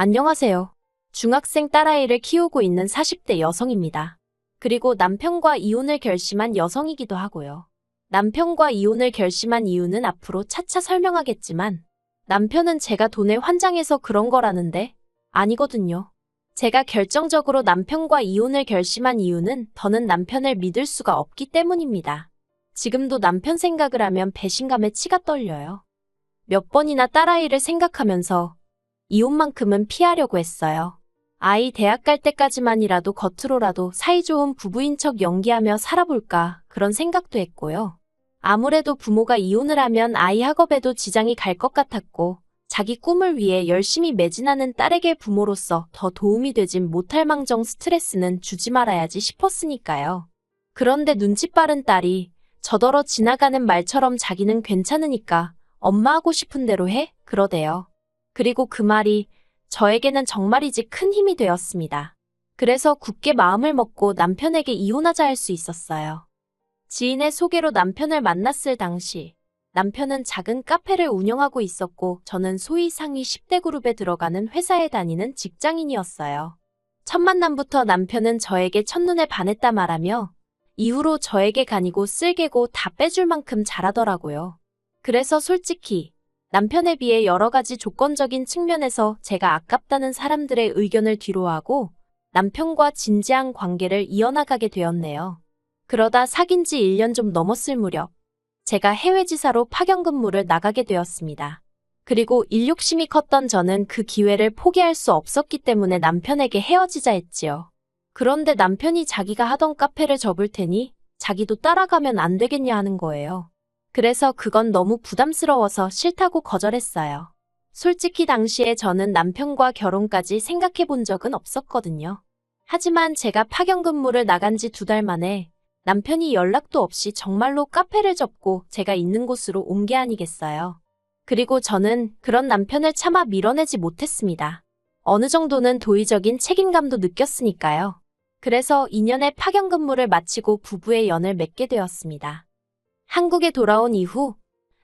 안녕하세요. 중학생 딸아이를 키우고 있는 40대 여성입니다. 그리고 남편과 이혼을 결심한 여성이기도 하고요. 남편과 이혼을 결심한 이유는 앞으로 차차 설명하겠지만 남편은 제가 돈에 환장해서 그런 거라는데 아니거든요. 제가 결정적으로 남편과 이혼을 결심한 이유는 더는 남편을 믿을 수가 없기 때문입니다. 지금도 남편 생각을 하면 배신감에 치가 떨려요. 몇 번이나 딸아이를 생각하면서 이혼만큼은 피하려고 했어요. 아이 대학 갈 때까지만이라도 겉으로라도 사이좋은 부부인 척 연기하며 살아볼까 그런 생각도 했고요. 아무래도 부모가 이혼을 하면 아이 학업에도 지장이 갈 것 같았고 자기 꿈을 위해 열심히 매진하는 딸에게 부모로서 더 도움이 되진 못할 망정 스트레스는 주지 말아야지 싶었으니까요. 그런데 눈치 빠른 딸이 저더러 지나가는 말처럼 자기는 괜찮으니까 엄마 하고 싶은 대로 해? 그러대요. 그리고 그 말이 저에게는 정말이지 큰 힘이 되었습니다. 그래서 굳게 마음을 먹고 남편에게 이혼하자 할 수 있었어요. 지인의 소개로 남편을 만났을 당시 남편은 작은 카페를 운영하고 있었고 저는 소위 상위 10대 그룹에 들어가는 회사에 다니는 직장인이었어요. 첫 만남부터 남편은 저에게 첫눈에 반했다 말하며 이후로 저에게 간이고 쓸개고 다 빼줄 만큼 잘하더라고요. 그래서 솔직히 남편에 비해 여러 가지 조건적인 측면에서 제가 아깝다는 사람들의 의견을 뒤로하고 남편과 진지한 관계를 이어나가게 되었네요. 그러다 사귄 지 1년 좀 넘었을 무렵 제가 해외지사로 파견 근무를 나가게 되었습니다. 그리고 일 욕심이 컸던 저는 그 기회를 포기할 수 없었기 때문에 남편에게 헤어지자 했지요. 그런데 남편이 자기가 하던 카페를 접을 테니 자기도 따라가면 안 되겠냐 하는 거예요. 그래서 그건 너무 부담스러워서 싫다고 거절했어요. 솔직히 당시에 저는 남편과 결혼까지 생각해 본 적은 없었거든요. 하지만 제가 파견 근무를 나간 지 2달 만에 남편이 연락도 없이 정말로 카페를 접고 제가 있는 곳으로 온 게 아니겠어요. 그리고 저는 그런 남편을 차마 밀어내지 못했습니다. 어느 정도는 도의적인 책임감도 느꼈으니까요. 그래서 2년의 파견 근무를 마치고 부부의 연을 맺게 되었습니다. 한국에 돌아온 이후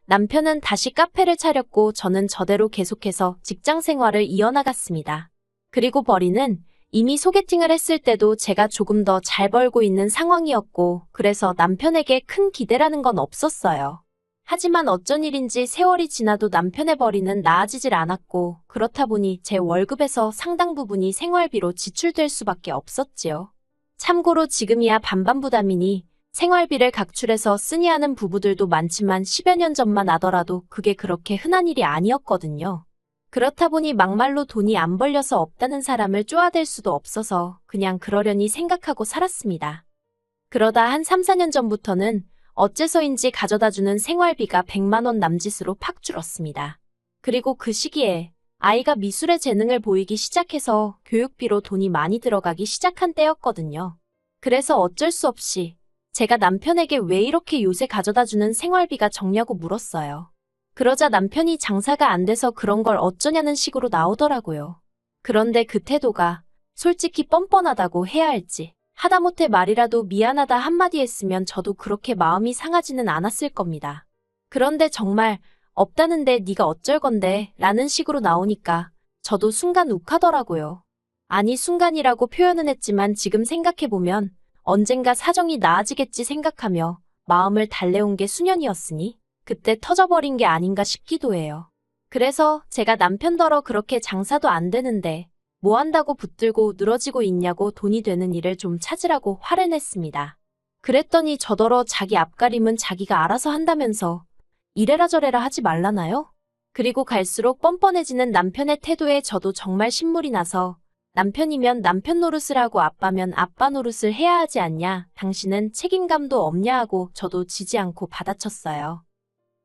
남편은 다시 카페를 차렸고 저는 저대로 계속해서 직장 생활을 이어나갔습니다. 그리고 벌이는 이미 소개팅을 했을 때도 제가 조금 더 잘 벌고 있는 상황이었고 그래서 남편에게 큰 기대라는 건 없었어요. 하지만 어쩐 일인지 세월이 지나도 남편의 벌이는 나아지질 않았고 그렇다 보니 제 월급에서 상당 부분이 생활비로 지출될 수밖에 없었지요. 참고로 지금이야 반반 부담이니 생활비를 각출해서 쓰니 하는 부부들도 많지만 10여 년 전만 하더라도 그게 그렇게 흔한 일이 아니었거든요. 그렇다 보니 막말로 돈이 안 벌려서 없다는 사람을 쪼아댈 수도 없어서 그냥 그러려니 생각하고 살았습니다. 그러다 한 3, 4년 전부터는 어째서인지 가져다주는 생활비가 100만 원 남짓으로 팍 줄었습니다. 그리고 그 시기에 아이가 미술의 재능을 보이기 시작해서 교육비로 돈이 많이 들어가기 시작한 때였거든요. 그래서 어쩔 수 없이 제가 남편에게 왜 이렇게 요새 가져다주는 생활비가 적냐고 물었어요. 그러자 남편이 장사가 안 돼서 그런 걸 어쩌냐는 식으로 나오더라고요. 그런데 그 태도가 솔직히 뻔뻔하다고 해야 할지 하다못해 말이라도 미안하다 한마디 했으면 저도 그렇게 마음이 상하지는 않았을 겁니다. 그런데 정말 없다는데 네가 어쩔 건데 라는 식으로 나오니까 저도 순간 욱하더라고요. 아니 순간이라고 표현은 했지만 지금 생각해보면 언젠가 사정이 나아지겠지 생각하며 마음을 달래온 게 수년이었으니 그때 터져버린 게 아닌가 싶기도 해요. 그래서 제가 남편더러 그렇게 장사도 안 되는데 뭐 한다고 붙들고 늘어지고 있냐고 돈이 되는 일을 좀 찾으라고 화를 냈습니다. 그랬더니 저더러 자기 앞가림은 자기가 알아서 한다면서 이래라 저래라 하지 말라나요? 그리고 갈수록 뻔뻔해지는 남편의 태도에 저도 정말 신물이 나서 남편이면 남편 노릇을 하고 아빠면 아빠 노릇을 해야 하지 않냐, 당신은 책임감도 없냐 하고 저도 지지 않고 받아쳤어요.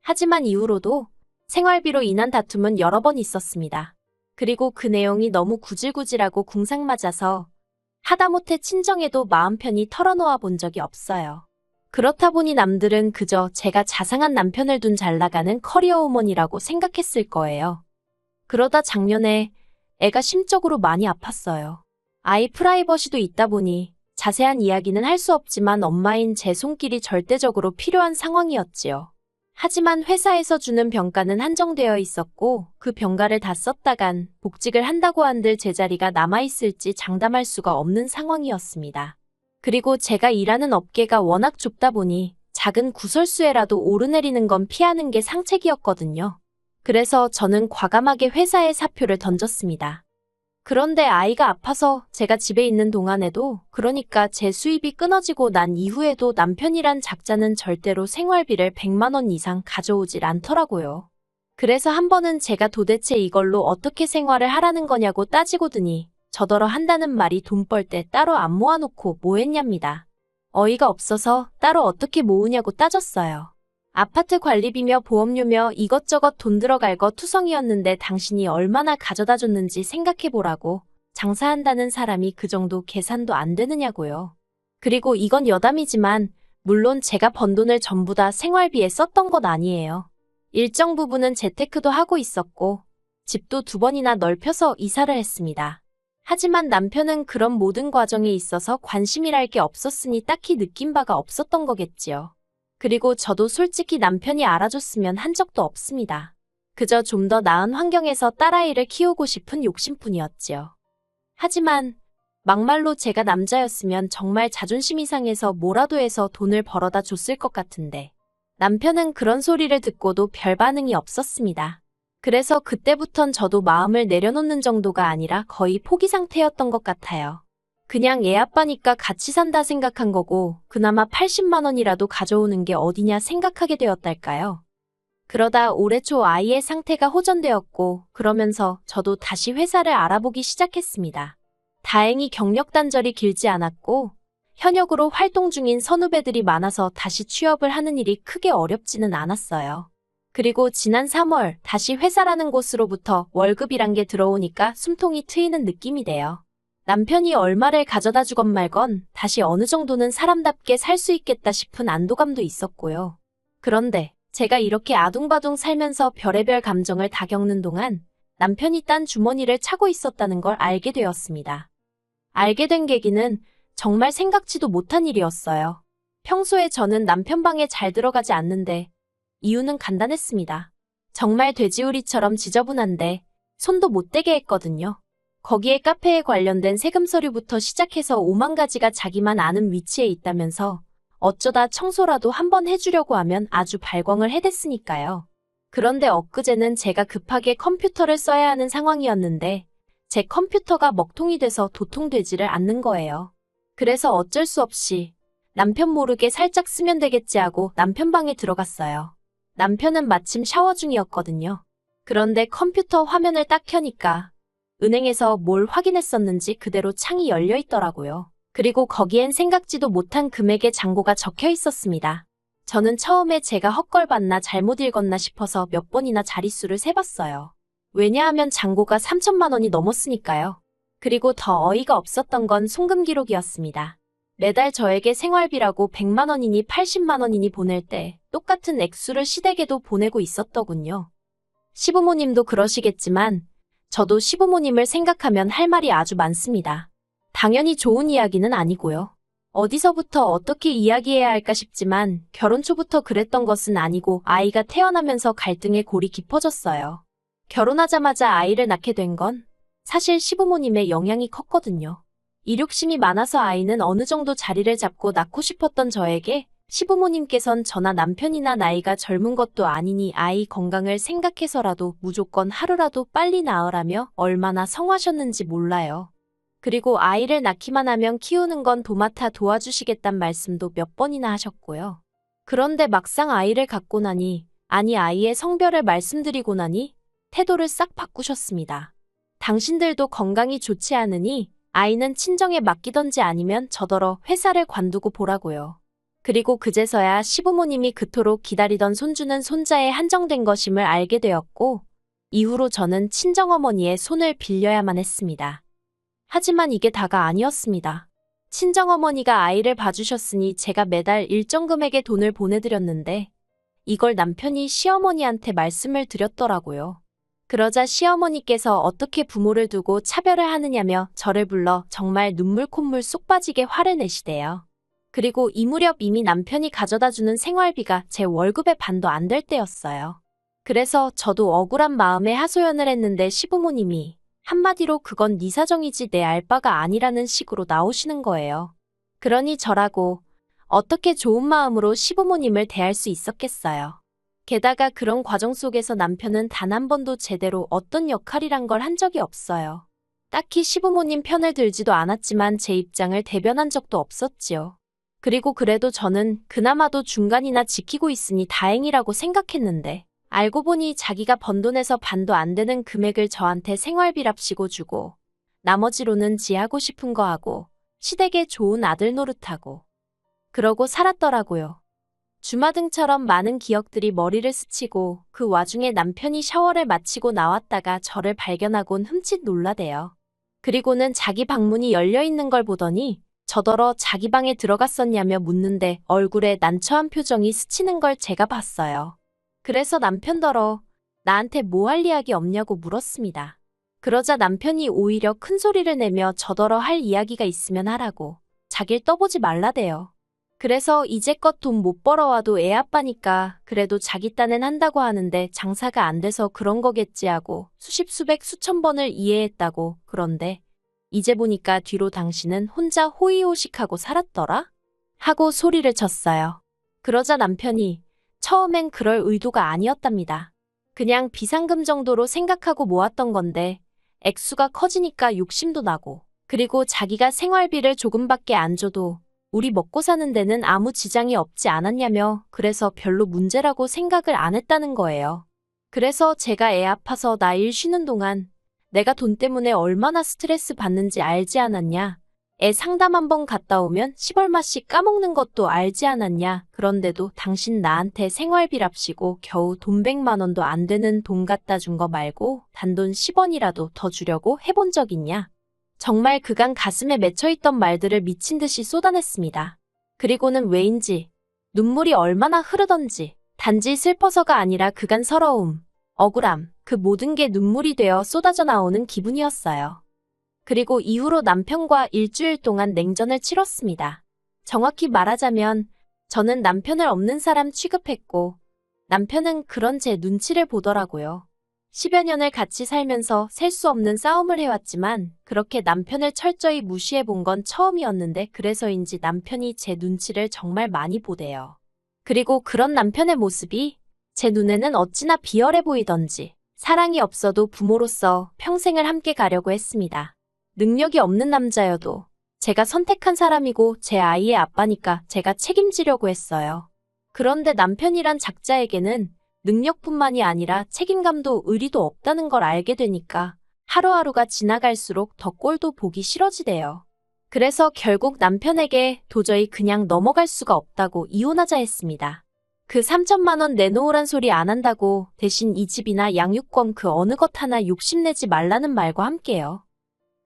하지만 이후로도 생활비로 인한 다툼은 여러 번 있었습니다. 그리고 그 내용이 너무 구질구질하고 궁상맞아서 하다못해 친정에도 마음 편히 털어놓아 본 적이 없어요. 그렇다 보니 남들은 그저 제가 자상한 남편을 둔 잘나가는 커리어우먼이라고 생각했을 거예요. 그러다 작년에 애가 심적으로 많이 아팠어요. 아이 프라이버시도 있다 보니 자세한 이야기는 할 수 없지만 엄마인 제 손길이 절대적으로 필요한 상황이었지요. 하지만 회사에서 주는 병가는 한정되어 있었고 그 병가를 다 썼다간 복직을 한다고 한들 제자리가 남아있을지 장담할 수가 없는 상황이었습니다. 그리고 제가 일하는 업계가 워낙 좁다 보니 작은 구설수에라도 오르내리는 건 피하는 게 상책이었거든요. 그래서 저는 과감하게 회사에 사표를 던졌습니다. 그런데 아이가 아파서 제가 집에 있는 동안에도, 그러니까 제 수입이 끊어지고 난 이후에도 남편이란 작자는 절대로 생활비를 100만 원 이상 가져오질 않더라고요. 그래서 한 번은 제가 도대체 이걸로 어떻게 생활을 하라는 거냐고 따지고 드니 저더러 한다는 말이 돈 벌 때 따로 안 모아놓고 뭐 했냐입니다. 어이가 없어서 따로 어떻게 모으냐고 따졌어요. 아파트 관리비며 보험료며 이것저것 돈 들어갈 거 투성이었는데 당신이 얼마나 가져다 줬는지 생각해보라고. 장사한다는 사람이 그 정도 계산도 안 되느냐고요. 그리고 이건 여담이지만 물론 제가 번 돈을 전부 다 생활비에 썼던 건 아니에요. 일정 부분은 재테크도 하고 있었고 집도 2번이나 넓혀서 이사를 했습니다. 하지만 남편은 그런 모든 과정에 있어서 관심이랄 게 없었으니 딱히 느낀 바가 없었던 거겠지요. 그리고 저도 솔직히 남편이 알아줬으면 한 적도 없습니다. 그저 좀 더 나은 환경에서 딸아이를 키우고 싶은 욕심뿐이었지요. 하지만 막말로 제가 남자였으면 정말 자존심이 상해서 뭐라도 해서 돈을 벌어다 줬을 것 같은데 남편은 그런 소리를 듣고도 별 반응이 없었습니다. 그래서 그때부턴 저도 마음을 내려놓는 정도가 아니라 거의 포기 상태였던 것 같아요. 그냥 애 아빠니까 같이 산다 생각한 거고 그나마 80만 원이라도 가져오는 게 어디냐 생각하게 되었달까요. 그러다 올해 초 아이의 상태가 호전되었고 그러면서 저도 다시 회사를 알아보기 시작했습니다. 다행히 경력 단절이 길지 않았고 현역으로 활동 중인 선후배들이 많아서 다시 취업을 하는 일이 크게 어렵지는 않았어요. 그리고 지난 3월 다시 회사라는 곳으로부터 월급이란 게 들어오니까 숨통이 트이는 느낌이 돼요. 남편이 얼마를 가져다 주건 말건 다시 어느 정도는 사람답게 살 수 있겠다 싶은 안도감도 있었고요. 그런데 제가 이렇게 아둥바둥 살면서 별의별 감정을 다 겪는 동안 남편이 딴 주머니를 차고 있었다는 걸 알게 되었습니다. 알게 된 계기는 정말 생각지도 못한 일이었어요. 평소에 저는 남편 방에 잘 들어가지 않는데 이유는 간단했습니다. 정말 돼지우리처럼 지저분한데 손도 못 대게 했거든요. 거기에 카페에 관련된 세금 서류부터 시작해서 5만 가지가 자기만 아는 위치에 있다면서 어쩌다 청소라도 한번 해주려고 하면 아주 발광을 해댔으니까요. 그런데 엊그제는 제가 급하게 컴퓨터를 써야 하는 상황이었는데 제 컴퓨터가 먹통이 돼서 도통되지를 않는 거예요. 그래서 어쩔 수 없이 남편 모르게 살짝 쓰면 되겠지 하고 남편 방에 들어갔어요. 남편은 마침 샤워 중이었거든요. 그런데 컴퓨터 화면을 딱 켜니까 은행에서 뭘 확인했었는지 그대로 창이 열려 있더라고요. 그리고 거기엔 생각지도 못한 금액의 잔고가 적혀 있었습니다. 저는 처음에 제가 헛걸봤나 잘못 읽었나 싶어서 몇 번이나 자릿수를 세봤어요. 왜냐하면 잔고가 3천만 원이 넘었으니까요. 그리고 더 어이가 없었던 건 송금 기록이었습니다. 매달 저에게 생활비라고 100만 원이니 80만 원이니 보낼 때 똑같은 액수를 시댁에도 보내고 있었더군요. 시부모님도 그러시겠지만 저도 시부모님을 생각하면 할 말이 아주 많습니다. 당연히 좋은 이야기는 아니고요. 어디서부터 어떻게 이야기해야 할까 싶지만 결혼 초부터 그랬던 것은 아니고 아이가 태어나면서 갈등의 골이 깊어졌어요. 결혼하자마자 아이를 낳게 된 건 사실 시부모님의 영향이 컸거든요. 이욕심이 많아서 아이는 어느 정도 자리를 잡고 낳고 싶었던 저에게 시부모님께선 저나 남편이나 나이가 젊은 것도 아니니 아이 건강을 생각해서라도 무조건 하루라도 빨리 낳으라며 얼마나 성하셨는지 몰라요. 그리고 아이를 낳기만 하면 키우는 건 도맡아 도와주시겠단 말씀도 몇 번이나 하셨고요. 그런데 막상 아이를 갖고 나니, 아니 아이의 성별을 말씀드리고 나니 태도를 싹 바꾸셨습니다. 당신들도 건강이 좋지 않으니 아이는 친정에 맡기던지 아니면 저더러 회사를 관두고 보라고요. 그리고 그제서야 시부모님이 그토록 기다리던 손주는 손자에 한정된 것임을 알게 되었고 이후로 저는 친정어머니의 손을 빌려야만 했습니다. 하지만 이게 다가 아니었습니다. 친정어머니가 아이를 봐주셨으니 제가 매달 일정 금액의 돈을 보내드렸는데 이걸 남편이 시어머니한테 말씀을 드렸더라고요. 그러자 시어머니께서 어떻게 부모를 두고 차별을 하느냐며 저를 불러 정말 눈물 콧물 쏙 빠지게 화를 내시대요. 그리고 이 무렵 이미 남편이 가져다주는 생활비가 제 월급의 반도 안 될 때였어요. 그래서 저도 억울한 마음에 하소연을 했는데 시부모님이 한마디로 그건 네 사정이지 내 알 바가 아니라는 식으로 나오시는 거예요. 그러니 저라고 어떻게 좋은 마음으로 시부모님을 대할 수 있었겠어요. 게다가 그런 과정 속에서 남편은 단 한 번도 제대로 어떤 역할이란 걸 한 적이 없어요. 딱히 시부모님 편을 들지도 않았지만 제 입장을 대변한 적도 없었지요. 그리고 그래도 저는 그나마도 중간이나 지키고 있으니 다행이라고 생각했는데 알고 보니 자기가 번 돈에서 반도 안 되는 금액을 저한테 생활비랍시고 주고 나머지로는 지 하고 싶은 거 하고 시댁에 좋은 아들 노릇하고 그러고 살았더라고요. 주마등처럼 많은 기억들이 머리를 스치고 그 와중에 남편이 샤워를 마치고 나왔다가 저를 발견하곤 흠칫 놀라대요. 그리고는 자기 방문이 열려있는 걸 보더니 저더러 자기 방에 들어갔었냐며 묻는데 얼굴에 난처한 표정이 스치는 걸 제가 봤어요. 그래서 남편더러 나한테 뭐 할 이야기 없냐고 물었습니다. 그러자 남편이 오히려 큰 소리를 내며 저더러 할 이야기가 있으면 하라고 자길 떠보지 말라대요. 그래서 이제껏 돈 못 벌어와도 애 아빠니까 그래도 자기 딴엔 한다고 하는데 장사가 안 돼서 그런 거겠지 하고 수십 수백 수천 번을 이해했다고. 그런데 이제 보니까 뒤로 당신은 혼자 호의호식하고 살았더라? 하고 소리를 쳤어요. 그러자 남편이 처음엔 그럴 의도가 아니었답니다. 그냥 비상금 정도로 생각하고 모았던 건데 액수가 커지니까 욕심도 나고 그리고 자기가 생활비를 조금밖에 안 줘도 우리 먹고 사는 데는 아무 지장이 없지 않았냐며 그래서 별로 문제라고 생각을 안 했다는 거예요. 그래서 제가 애 아파서 나 일 쉬는 동안 내가 돈 때문에 얼마나 스트레스 받는지 알지 않았냐. 애 상담 한번 갔다 오면 10얼마씩 까먹는 것도 알지 않았냐. 그런데도 당신 나한테 생활비랍시고 겨우 돈 100만 원도 안 되는 돈 갖다 준 거 말고 단돈 10원이라도 더 주려고 해본 적 있냐. 정말 그간 가슴에 맺혀있던 말들을 미친 듯이 쏟아냈습니다. 그리고는 왜인지 눈물이 얼마나 흐르던지 단지 슬퍼서가 아니라 그간 서러움, 억울함, 그 모든 게 눈물이 되어 쏟아져 나오는 기분이었어요. 그리고 이후로 남편과 일주일 동안 냉전을 치렀습니다. 정확히 말하자면 저는 남편을 없는 사람 취급했고 남편은 그런 제 눈치를 보더라고요. 10여 년을 같이 살면서 셀 수 없는 싸움을 해왔지만 그렇게 남편을 철저히 무시해본 건 처음이었는데 그래서인지 남편이 제 눈치를 정말 많이 보대요. 그리고 그런 남편의 모습이 제 눈에는 어찌나 비열해 보이던지 사랑이 없어도 부모로서 평생을 함께 가려고 했습니다. 능력이 없는 남자여도 제가 선택한 사람이고 제 아이의 아빠니까 제가 책임지려고 했어요. 그런데 남편이란 작자에게는 능력뿐만이 아니라 책임감도 의리도 없다는 걸 알게 되니까 하루하루가 지나갈수록 더 꼴도 보기 싫어지대요. 그래서 결국 남편에게 도저히 그냥 넘어갈 수가 없다고 이혼하자 했습니다. 그 3천만 원 내놓으란 소리 안 한다고 대신 이 집이나 양육권 그 어느 것 하나 욕심내지 말라는 말과 함께요.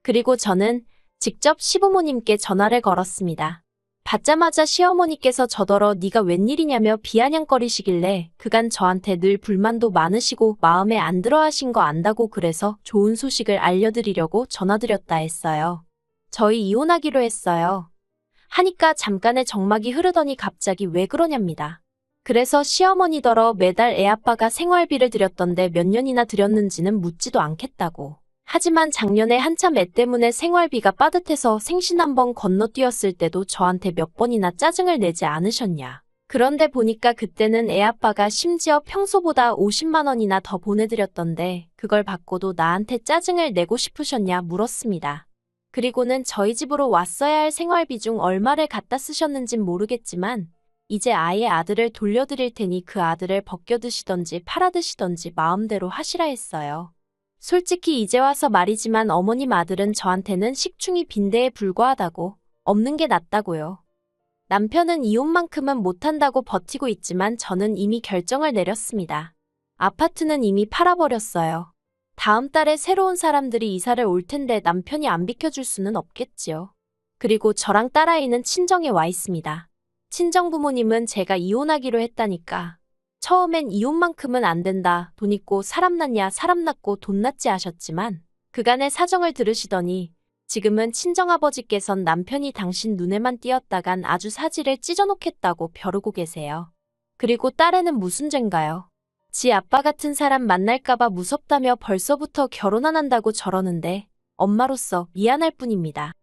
그리고 저는 직접 시부모님께 전화를 걸었습니다. 받자마자 시어머니께서 저더러 네가 웬일이냐며 비아냥거리시길래 그간 저한테 늘 불만도 많으시고 마음에 안 들어 하신 거 안다고 그래서 좋은 소식을 알려드리려고 전화드렸다 했어요. 저희 이혼하기로 했어요. 하니까 잠깐의 정막이 흐르더니 갑자기 왜 그러냐입니다. 그래서 시어머니더러 매달 애아빠가 생활비를 드렸던데 몇 년이나 드렸는지는 묻지도 않겠다고. 하지만 작년에 한참 애 때문에 생활비가 빠듯해서 생신 한번 건너뛰었을 때도 저한테 몇 번이나 짜증을 내지 않으셨냐. 그런데 보니까 그때는 애아빠가 심지어 평소보다 50만 원이나 더 보내드렸던데 그걸 받고도 나한테 짜증을 내고 싶으셨냐 물었습니다. 그리고는 저희 집으로 왔어야 할 생활비 중 얼마를 갖다 쓰셨는진 모르겠지만 이제 아예 아들을 돌려드릴 테니 그 아들을 벗겨드시던지 팔아드시던지 마음대로 하시라 했어요. 솔직히 이제 와서 말이지만 어머님 아들은 저한테는 식충이 빈대에 불과하다고, 없는 게 낫다고요. 남편은 이혼만큼은 못한다고 버티고 있지만 저는 이미 결정을 내렸습니다. 아파트는 이미 팔아버렸어요. 다음 달에 새로운 사람들이 이사를 올 텐데 남편이 안 비켜줄 수는 없겠지요. 그리고 저랑 딸아이는 친정에 와 있습니다. 친정부모님은 제가 이혼하기로 했다니까 처음엔 이혼만큼은 안 된다. 돈 있고 사람 낳냐 사람 낳고 돈 낳지 하셨지만 그간의 사정을 들으시더니 지금은 친정아버지께선 남편이 당신 눈에만 띄었다간 아주 사지를 찢어놓겠다고 벼르고 계세요. 그리고 딸애는 무슨 죄인가요? 지 아빠 같은 사람 만날까봐 무섭다며 벌써부터 결혼 안 한다고 저러는데 엄마로서 미안할 뿐입니다.